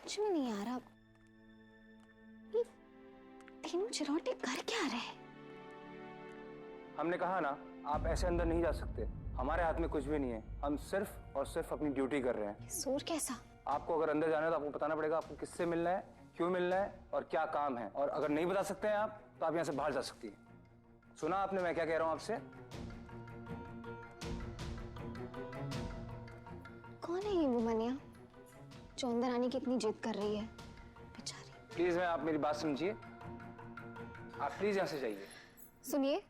समझ में नहीं आ रहा ये तीनों चिरौटे कर क्या रहे हैं? हमने कहा ना, आप ऐसे अंदर नहीं जा सकते। हमारे हाथ में कुछ भी नहीं है। हम सिर्फ और सिर्फ अपनी ड्यूटी कर रहे हैं। सूर कैसा? आपको अगर अंदर जाना है तो आपको बताना पड़ेगा आपको किससे मिलना है, क्यों मिलना है और क्या काम है। और अगर नहीं बता सकते हैं आप तो आप यहाँ से बाहर जा सकती हैं। सुना आपने मैं क्या कह रहा हूँ आपसे? कौन है ये वुमनिया जो अंदर आने की इतनी जिद कर रही है? बेचारी। प्लीज आप मेरी बात समझिए। आप प्लीज यहाँ से जाइए। सुनिए,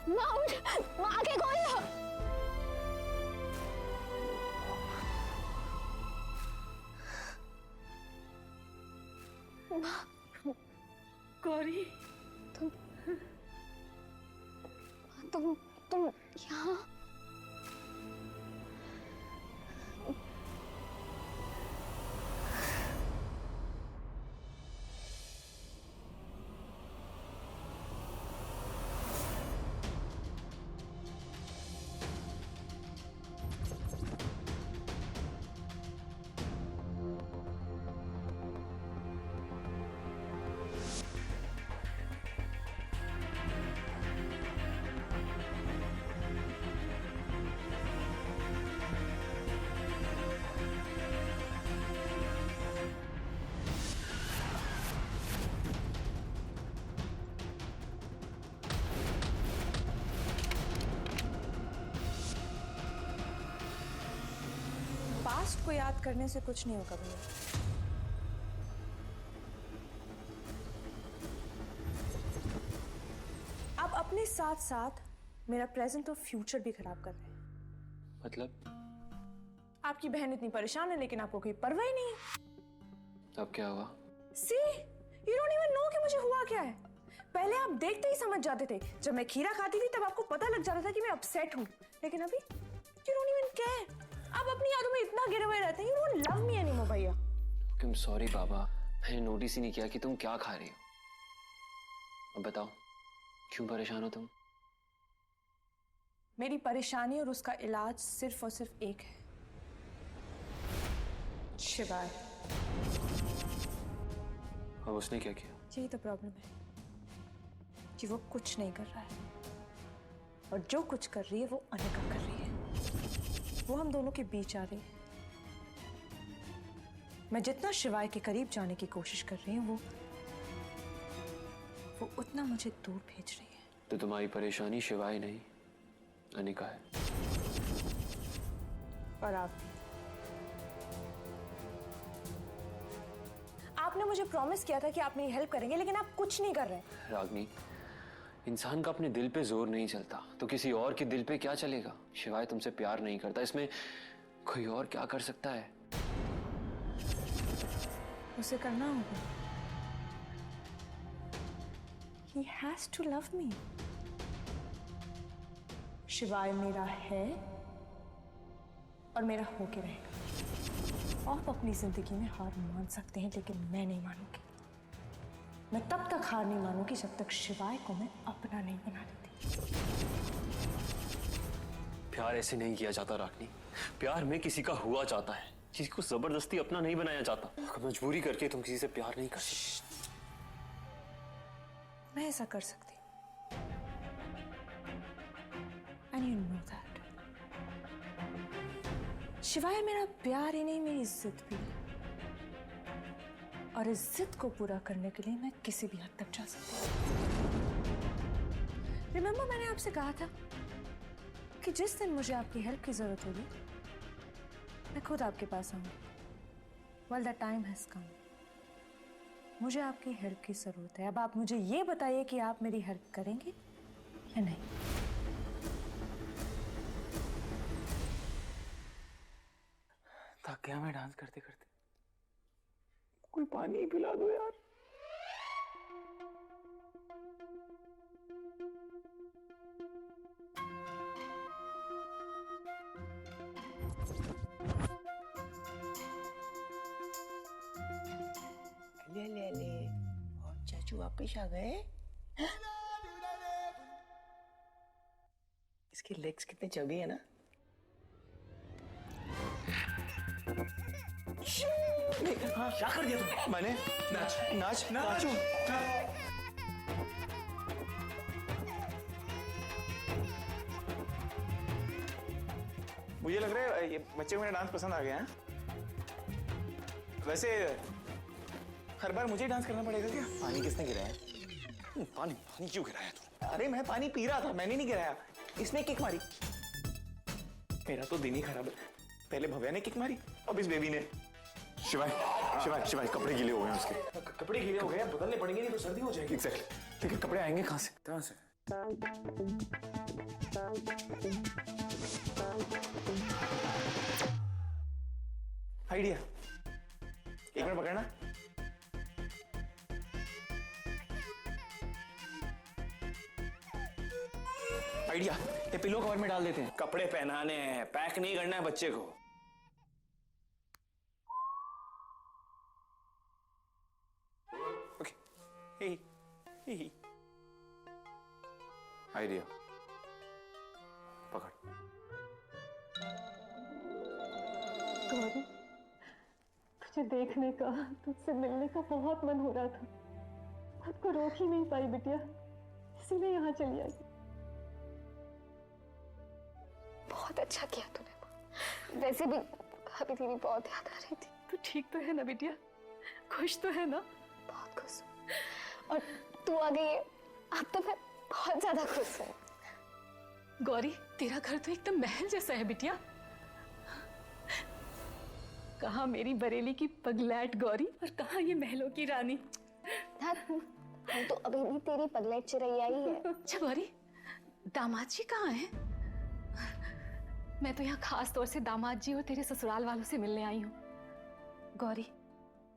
माँ उठ, माँ आके खोल लो। माँ, गौरी, तुम यहाँ? पास्ट को याद करने से कुछ नहीं होगा भैया। आप अपने साथ साथ मेरा प्रेजेंट और फ्यूचर भी खराब कर रहे हैं। मतलब? आपकी बहन इतनी परेशान है लेकिन आपको कोई परवाह ही नहीं है। अब क्या हुआ? सी, यू डोंट इवन नो कि मुझे हुआ क्या है। पहले आप देखते ही समझ जाते थे। जब मैं खीरा खाती थी तब आपको पता लग जाता था कि मैं अपसेट हूं। लेकिन अभी यू डोंट इवन केयर। आप अपनी यादों में इतना गिरे हुए रहते हैं। You don't love me anymore भैया। तुम सॉरी बाबा, मैंने नोटिस ही नहीं किया कि तुम क्या खा रही हो। अब बताओ, क्यों परेशान हो तुम? मेरी परेशानी और उसका इलाज सिर्फ और सिर्फ एक है, शिवाय। अब उसने क्या किया? यही तो प्रॉब्लम है कि वो कुछ नहीं कर रहा है और जो कुछ कर रही है वो अनिका कर रही है। वो हम दोनों के बीच आ रही है। मैं जितना शिवाय के करीब जाने की कोशिश कर रही हूँ वो उतना मुझे दूर भेज रही है। तो तुम्हारी परेशानी शिवाय नहीं, अनिका है। और आपने मुझे प्रॉमिस किया था कि आप मेरी हेल्प करेंगे, लेकिन आप कुछ नहीं कर रहे। रागनी, इंसान का अपने दिल पे जोर नहीं चलता तो किसी और के दिल पे क्या चलेगा? शिवाय तुमसे प्यार नहीं करता, इसमें कोई और क्या कर सकता है? उसे करना होगा। He has to love me. शिवाय मेरा है और मेरा होके रहेगा। आप अपनी जिंदगी में हार मान सकते हैं लेकिन मैं नहीं मानूंगी। मैं तब तक हार नहीं मानूंगी जब तक शिवाय को मैं अपना नहीं बना लेती। प्यार ऐसे नहीं किया जाता रागनी। प्यार में किसी का हुआ जाता है, किसी को जबरदस्ती अपना नहीं बनाया जाता। मजबूरी करके तुम किसी से प्यार नहीं कर सकते। मैं ऐसा कर सकती हूँ। And you know that. शिवाय मेरा प्यार ही नहीं, मेरी जिद भी है। और इस जिद को पूरा करने के लिए मैं किसी भी हद तक जा सकती हूँ। रिमेंबर, मैंने आपसे कहा था कि जिस दिन मुझे आपकी हेल्प की जरूरत होगी मैं खुद आपके पास आऊंगी। Well, the time has come. मुझे आपकी हेल्प की जरूरत है। अब आप मुझे ये बताइए कि आप मेरी हेल्प करेंगे या नहीं। थक गया मैं डांस करते करते। कोई पानी पिला दो यार। वापस आ गए। इसके लेग्स कितने चबी है ना। हाँ, क्या कर दिया तुमने? मैंने नाच नाच नाचो। मुझे लग रहा है ये बच्चे को मेरा डांस पसंद आ गया है। वैसे हर बार मुझे डांस करना पड़ेगा क्या? पानी किसने गिराया? पानी पानी क्यों गिराया तू? अरे मैं पानी पी रहा था, मैंने नहीं गिराया। इसने किक मारी। मेरा तो दिन ही खराब है। पहले भव्या ने किक मारी, अब इस बेबी ने। शिवाय शिवाय शिवाय कपड़े गीले हो गए हैं उसके। कपड़े गीले हो गए, बदलने पड़ेंगे, नहीं तो सर्दी हो जाएगी। एग्जैक्टली। लेकिन कपड़े आएंगे कहाँ से? कहाँ से? आइडिया, एक मिनट पकड़ना। आइडिया, ये पिलो कवर में डाल देते हैं। कपड़े पहनाने हैं, पैक नहीं करना है बच्चे को। ओके, ही आइडिया पकड़। गौरी, तुझे देखने का, तुझसे मिलने का बहुत मन हो रहा था। खुद को रोक ही नहीं पाई बिटिया, इसीलिए यहाँ चली आई। बहुत अच्छा किया तूने। वैसे भी अभी तेरी बहुत याद आ रही थी। तू ठीक तो है ना बिटिया? खुश तो है ना? बहुत खुश हूँ। और तू आ गई है, अब तो मैं बहुत ज्यादा खुश हूँ। गौरी, तेरा घर तो एकदम महल जैसा है बिटिया। कहाँ मेरी बरेली की पगलैट गौरी और कहाँ ये महलों की रानी। हम तो अभी भी तेरी पगलेट चिरैया ही है। अच्छा गौरी, दामाद जी कहाँ हैं? मैं तो यहाँ खास तौर से दामाद जी और तेरे ससुराल वालों से मिलने आई हूँ। गौरी,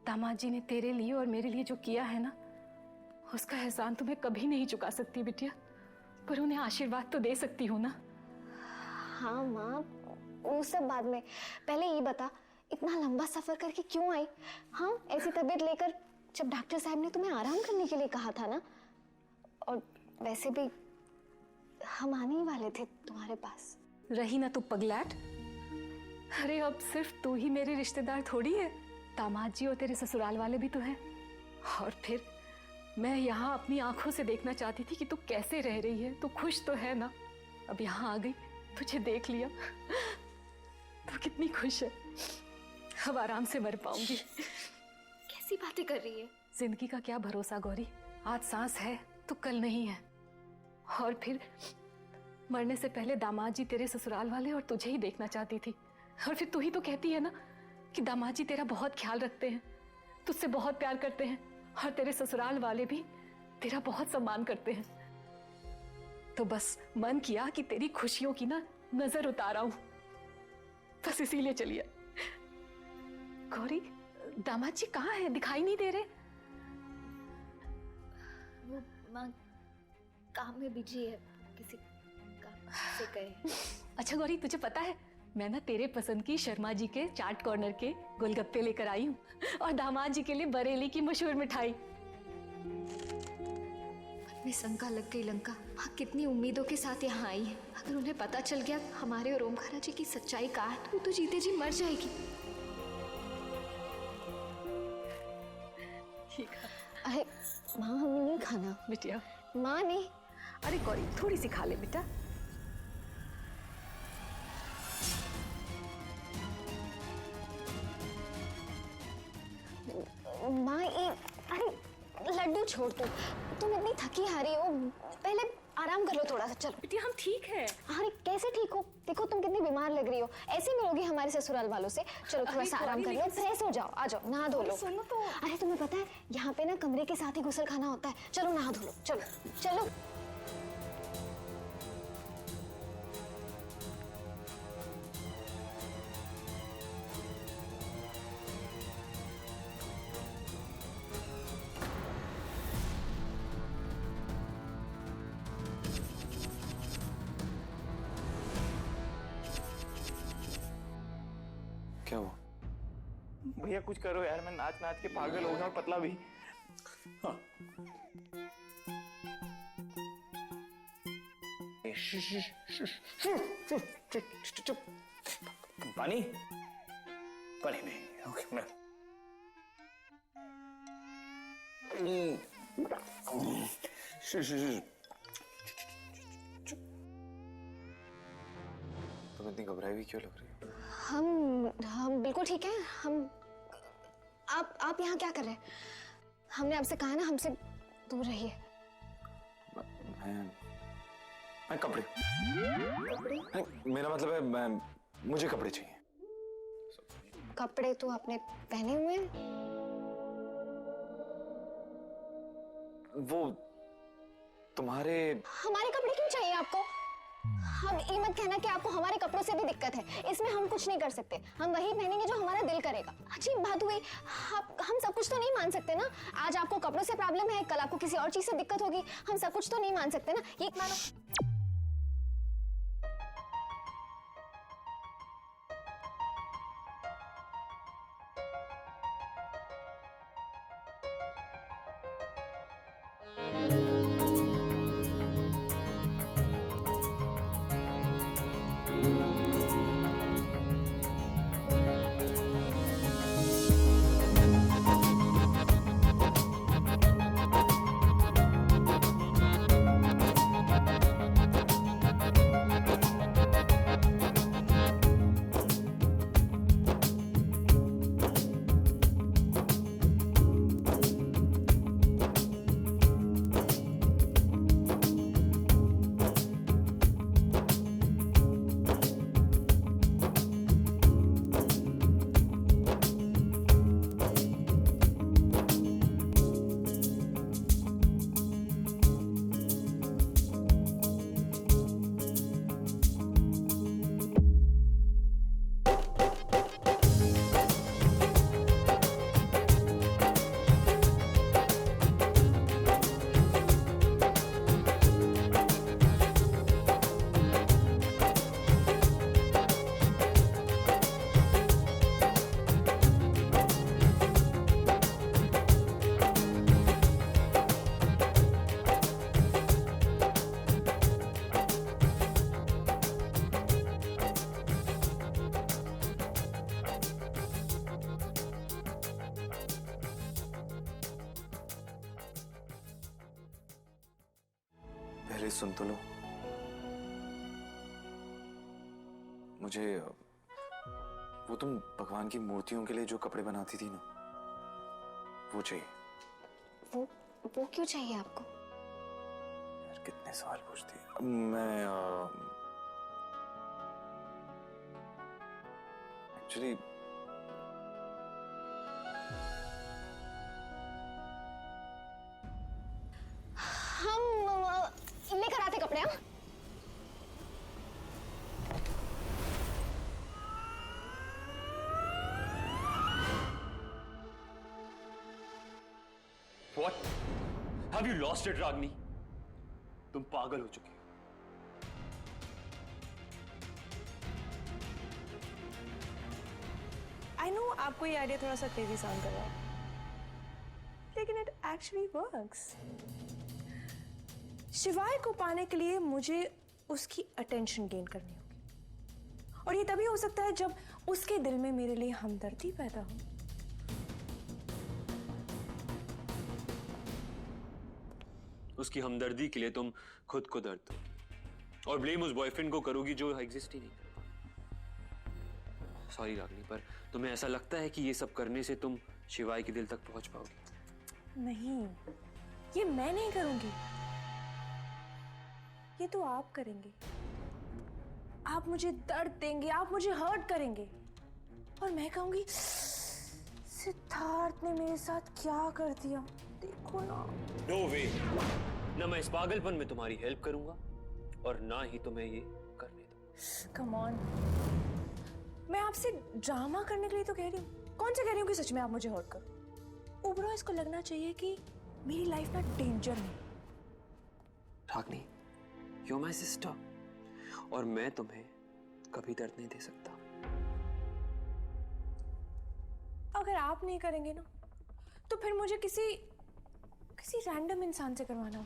दामाद जी ने तेरे लिए और मेरे लिए जो किया है ना, उसका एहसान तो मैं कभी नहीं चुका सकती बिटिया, पर उन्हें आशीर्वाद तो दे सकती हूँ ना। हाँ माँ, वो सब बाद में। पहले ये बता, इतना लंबा सफर करके क्यों आई? हाँ, ऐसी तबीयत लेकर, जब डॉक्टर साहब ने तुम्हें आराम करने के लिए कहा था ना। और वैसे भी हम आने ही वाले थे तुम्हारे पास। रही ना तू पगलैट। अरे अब सिर्फ तू ही मेरे रिश्तेदार थोड़ी है, दामाद जी और तेरे ससुराल वाले भी तो हैं। और फिर मैं यहाँ अपनी आंखों से देखना चाहती थी कि तू कैसे रह रही है, तू खुश तो है ना। अब यहाँ आ गई, तुझे देख लिया, तो कितनी खुश है। अब आराम से मर पाऊंगी। कैसी बातें कर रही है? जिंदगी का क्या भरोसा गौरी, आज सांस है तो कल नहीं है। और फिर मरने से पहले दामाद जी, तेरे ससुराल वाले और तुझे ही देखना चाहती थी। और फिर तू ही तो कहती है ना कि दामाद जी तेरा बहुत ख्याल रखते हैं, तुझसे बहुत प्यार करते हैं, और तेरे ससुराल वाले भी तेरा बहुत सम्मान करते हैं। तो बस मन किया कि तेरी खुशियों की ना नजर उतारा हूं, बस इसीलिए चलिए। गौरी, दामाद जी कहाँ है? दिखाई नहीं दे रहे। वो माँ काम में बिजी है, किसी काम से गए। अच्छा गौरी, तुझे पता है मैं ना तेरे पसंद की शर्मा जी के चाट कॉर्नर के गोलगप्पे लेकर आई हूँ, और दामाद जी के लिए बरेली की मशहूर मिठाई। में शंका लग गई लंका। माँ कितनी उम्मीदों के साथ यहाँ आई है। अगर उन्हें पता चल गया हमारे और ओमकारा जी की सच्चाई का है, तो वो तो जीते जी मर जाएगी। ठीक है अरे माँ, हमें नहीं खाना। बिटिया। माँ नहीं। अरे गौरी, थोड़ी सी खा ले बेटा। माँ ये, अरे लड्डू छोड़ दो, तुम इतनी थकी हारी हो, पहले आराम कर लो थोड़ा सा। चलो बिटिया, हम ठीक है। अरे कैसे ठीक हो? देखो तुम कितनी बीमार लग रही हो, ऐसे मिलोगी हमारे ससुराल वालों से। चलो थोड़ा सा आराम कर लो, फ्रेश हो जाओ, आ जाओ, नहा धो लो। सुनो तो। अरे तुम्हें पता है यहाँ पे ना कमरे के साथ ही गुसल खाना होता है। चलो नहा धो लो, चलो चलो। क्या हुआ? भैया कुछ करो यार, मैं नाच नाच के पागल हो गया और पतला भी। हाँ। चुप। पानी पानी नहीं। ओके मैं तुम इतनी घबराई हुई क्यों लग रही हो? हम बिल्कुल ठीक हैं। हम आप यहाँ क्या कर रहे हैं? हमने आपसे कहा ना हमसे दूर रहिए। मैं कपड़े नहीं, मेरा मतलब है मुझे कपड़े चाहिए। कपड़े तो आपने पहने हुए हैं। वो तुम्हारे हमारे कपड़े क्यों चाहिए आपको? हम ये मत कहना कि आपको हमारे कपड़ों से भी दिक्कत है। इसमें हम कुछ नहीं कर सकते। हम वही पहनेंगे जो हमारा दिल करेगा। अजीब बात हुई। हम सब कुछ तो नहीं मान सकते ना। आज आपको कपड़ों से प्रॉब्लम है, कल आपको किसी और चीज से दिक्कत होगी। हम सब कुछ तो नहीं मान सकते ना। ये मानो पहले सुन तो लो। मुझे वो तुम भगवान की मूर्तियों के लिए जो कपड़े बनाती थी ना, वो चाहिए। वो क्यों चाहिए आपको? यार कितने सवाल पूछती है। मैं एक्चुअली हम लेकर आते कपड़े। हाँ What? Have you lost it, रागनी? तुम पागल हो चुकी हो। आई नो आपको ये आइडिया थोड़ा सा क्रेजी साउंड कर रहा है, लेकिन इट एक्चुअली वर्क्स। शिवाय को पाने के लिए मुझे उसकी अटेंशन गेन करनी होगी, और ये तभी हो सकता है जब उसके दिल में मेरे लिए हमदर्दी पैदा हो। उसकी हमदर्दी के लिए तुम खुद को दर्द दो और ब्लेम उस बॉयफ्रेंड को करोगी जो एग्जिस्ट ही नहीं करता। सॉरी रागनी, पर तुम्हें ऐसा लगता है कि ये सब करने से तुम शिवाय के दिल तक पहुंच पाओगी? नहीं, ये मैं नहीं करूंगी, ये तो आप करेंगे। आप मुझे दर्द देंगे, आप मुझे हर्ट करेंगे, और मैं कहूंगी सिद्धार्थ ने मेरे साथ क्या कर दिया, देखो ना। नो वे, ना मैं इस पागलपन में तुम्हारी हेल्प करूंगा और ना ही तुम्हें ये करने दूंगा। कम ऑन, मैं आपसे ड्रामा करने के लिए तो कह रही हूँ, कौन से कह रही हूँ कि सच में आप मुझे हर्ट करो। ओवरऑल इसको लगना चाहिए कि मेरी लाइफ में डेंजर है। रागनी, यू माय सिस्टर, और मैं तुम्हें कभी दर्द नहीं दे सकता। अगर आप नहीं करेंगे ना, तो फिर मुझे किसी किसी रैंडम इंसान से करवाना हो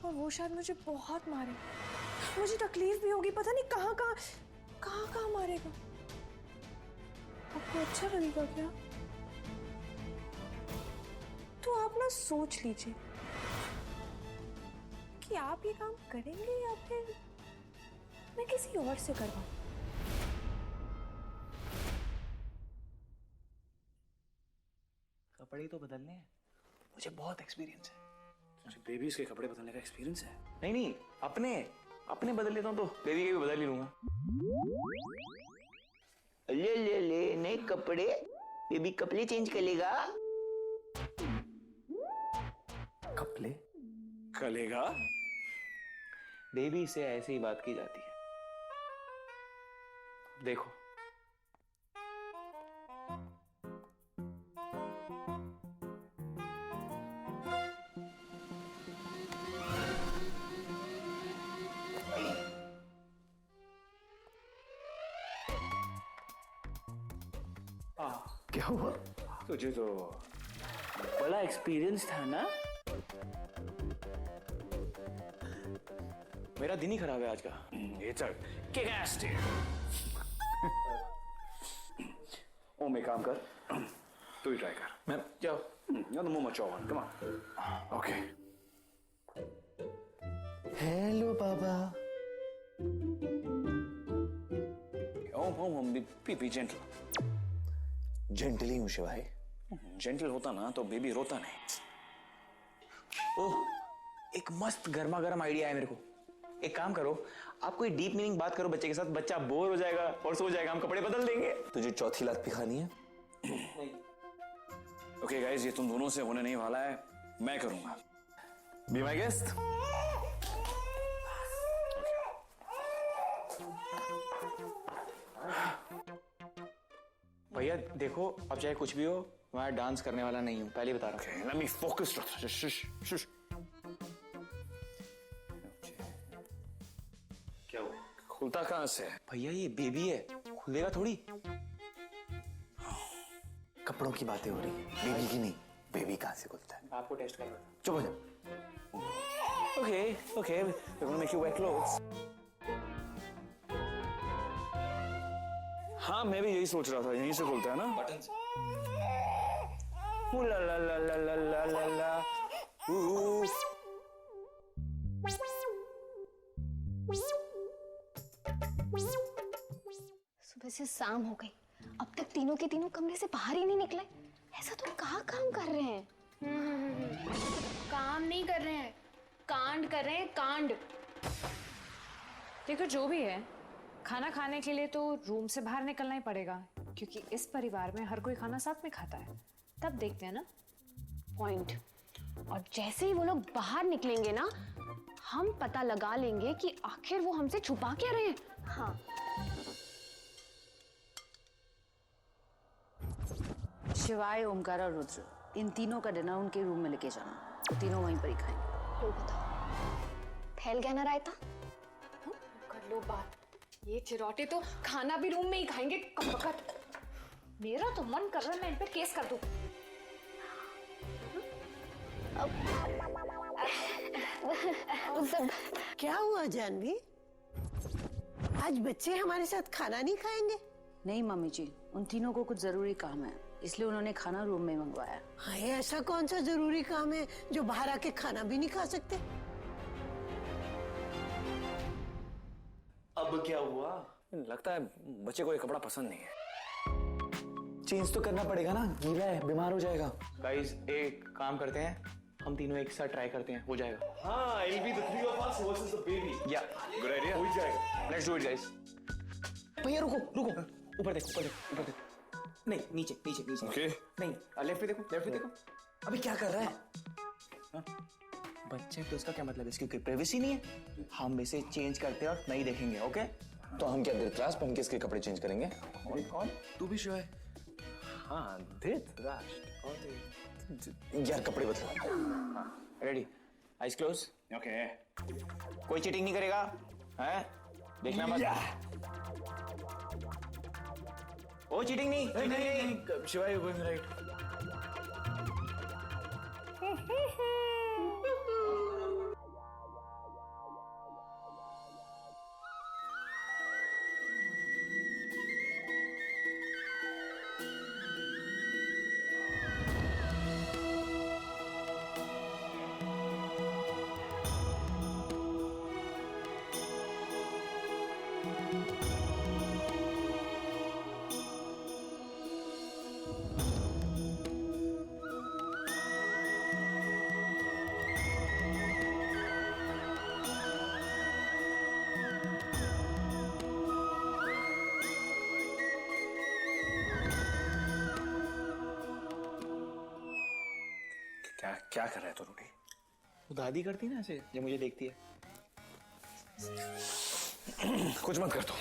और वो शायद मुझे बहुत मारे, मुझे तकलीफ भी होगी, पता नहीं कहाँ मारेगा। आपको अच्छा लगेगा क्या? तो आप ना सोच लीजिए कि आप ये काम करेंगे या फिर मैं किसी और से करवाऊं। कपड़े तो बदलने हैं, मुझे बहुत एक्सपीरियंस है। तुझे बेबीज के कपड़े बदलने का एक्सपीरियंस है? नहीं, अपने बदल लेता हूँ तो बेबी के भी बदल ही लूंगा। ले नए कपड़े, बेबी कपड़े चेंज करेगा। कपड़े कलेगा? बेबी से ऐसे ही बात की जाती है। देखो, क्या हुआ? तुझे तो बड़ा एक्सपीरियंस था ना? मेरा दिन ही खराब है आज का। It's a kick-ass day. ओ मैं काम कर, तू ही ट्राई कर। मैं जाओ। You're the more mature one. Come on. Okay. Hello Baba. Be gentle. Gently हूँ शिवाय। Gentle होता ना तो बेबी रोता नहीं। ओह, एक मस्त गर्मा गर्म आइडिया है मेरे को। एक काम करो, आप कोई डीप मीनिंग बात करो बच्चे के साथ, बच्चा बोर हो जाएगा और सो जाएगा, हम कपड़े बदल देंगे। तुझे चौथी लात भी खानी है? Okay guys, ये तुम दोनों से होने नहीं वाला है, मैं करूंगा। Be my guest. भैया देखो, अब चाहे कुछ भी हो, मैं डांस करने वाला नहीं हूँ, पहले ही बता रहा हूँ। Okay, let me focus. Shush. क्या हुआ? खुलता कहाँ से है? भैया ये बेबी है, खुलेगा थोड़ी। कपड़ों की बातें हो रही है, बेबी की नहीं। बेबी कहाँ से खुलता है? आपको टेस्ट करना था। चुप हो जा। Okay, we're gonna make you wear clothes. हाँ, मैं भी यही सोच रहा था, यहीं से खुलता है ना? बटन से। ला ला ला ला ला ला ला ला। सुबह से शाम हो गई, अब तक तीनों के तीनों कमरे से बाहर ही नहीं निकले। ऐसा तुम कहाँ काम कर रहे हैं? काम नहीं कर रहे हैं, कांड कर रहे हैं, कांड। देखो जो भी है, खाना खाने के लिए तो रूम से बाहर निकलना ही पड़ेगा, क्योंकि इस परिवार में हर कोई खाना साथ में खाता है। तब देखते हैं ना। पॉइंट। और जैसे ही वो लोग बाहर निकलेंगे ना, हम पता लगा लेंगे कि आखिर वो हमसे छुपा क्या रहे हैं। हाँ। शिवाय, ओमकार और रुद्र, इन तीनों का डिनर उनके रूम में लेके जाना, तीनों वहीं पर ही खाएंगे। लो बताओ, फैल गया ना रायता? कर लो बात। ये चिरौटे तो खाना भी रूम में ही खाएंगे, कब वक्त। मेरा तो मन कर रहा है मैं इन पे केस कर दूं। क्या हुआ जानवी? आज बच्चे हमारे साथ खाना नहीं खाएंगे? नहीं मम्मी जी, उन तीनों को कुछ जरूरी काम है, इसलिए उन्होंने खाना रूम में मंगवाया। हाय, ऐसा कौन सा जरूरी काम है जो बाहर आके खाना भी नहीं खा सकते? अब क्या हुआ? लगता है बच्चे को ये कपड़ा पसंद नहीं है। चेंज तो करना पड़ेगा ना, गीला है, बीमार हो जाएगा। गाइस, एक काम करते हैं, हम तीनों एक साथ ट्राई करते हैं, हो जाएगा। हाँ, it'll be the three of us versus the baby. या Good idea. हो जाएगा। Let's do it guys. भैया रुको, ऊपर देखो। नहीं, नीचे। Okay. नहीं, लेफ्ट पे देखो। अभी क्या कर रहा है? हाँ? बच्चे तो उसका क्या मतलब है? इसकी कोई प्राइवेसी नहीं है। हम इसे चेंज करते हैं और नहीं देखेंगे, ओके? तो हम क्या धृतराज बन के इसके कपड़े चेंज करेंगे? कौन? तू भी शिवाय। हाँ, धृतराष्ट्र। यार कपड़े बदलो। रेडी? Eyes close. Okay. कोई चीटिंग नहीं करेगा, हैं? देखना मत। ओ चीटिंग नहीं। शिवाय, you're going right. क्या कर रहा है तू रोटी? वो दादी करती है ना ऐसे जब मुझे देखती है। कुछ मत कर तू।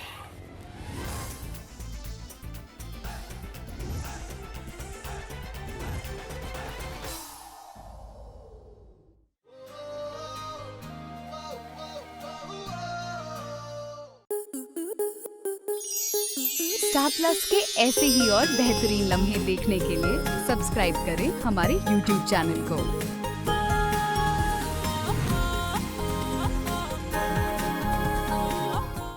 स्टार प्लस के ऐसे ही और बेहतरीन लम्हे देखने के लिए सब्सक्राइब करें हमारे YouTube चैनल को।